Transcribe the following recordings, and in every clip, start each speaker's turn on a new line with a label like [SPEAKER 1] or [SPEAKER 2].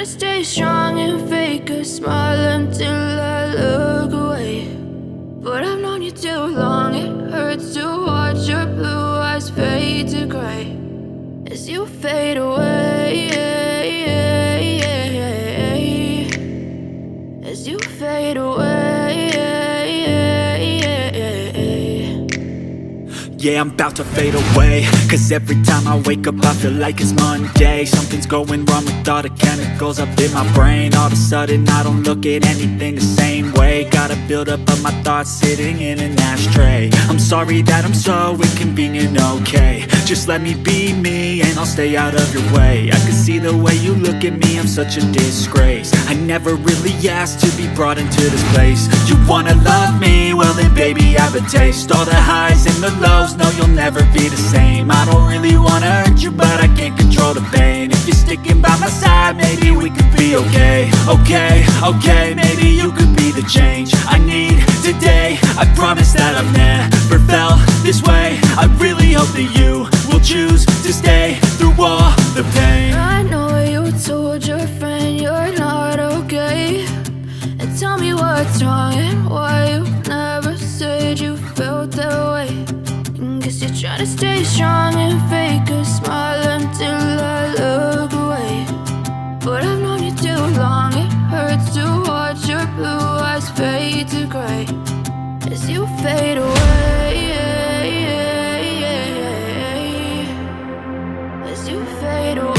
[SPEAKER 1] to stay strong and fake a smile until I look away. But I've known you too long, it hurts to watch your blue eyes fade to gray as you fade away, as you fade away.
[SPEAKER 2] Yeah, I'm about to fade away, cause every time I wake up I feel like it's Monday. Something's going wrong with all the chemicals up in my brain. All of a sudden I don't look at anything the same way. Got a buildup of my thoughts sitting in an ashtray. I'm sorry that I'm so inconvenient, okay. Just let me be me and I'll stay out of your way. I can see the way you look at me, I'm such a disgrace. I never really asked to be brought into this place. You wanna love me? Well then baby have a taste. All the highs and the lows, no, you'll never be the same. I don't really wanna hurt you, but I can't control the pain. If you're sticking by my side, maybe we could be okay. Okay, maybe you could be the change I need today. I promise that I've never felt this way. I really hope that you will choose to stay through all the pain.
[SPEAKER 1] I know you told your friend you're not okay, and tell me what's wrong and why you never said you felt that way. Guess you're trying to stay strong and fake a smile until I look away. But I've known you too long, it hurts to watch your blue eyes fade to gray as you fade away, as you fade away,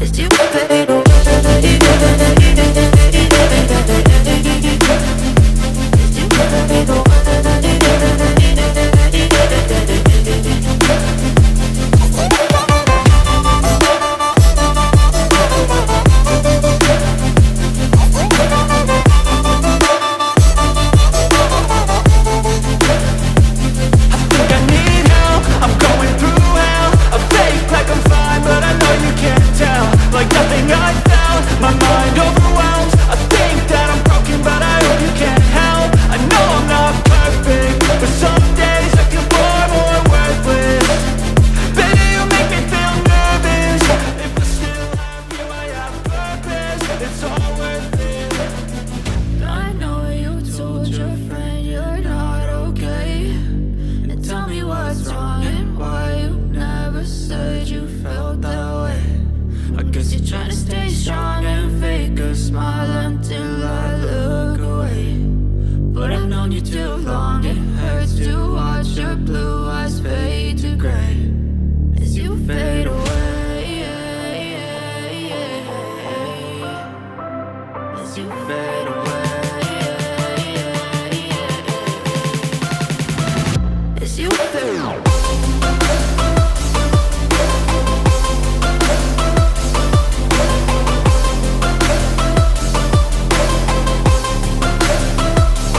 [SPEAKER 1] as you fade away. You're trying to stay strong and fake a smile until I look away. But I've known you too long, it hurts to watch your blue eyes fade to gray as you fade away, as you fade away.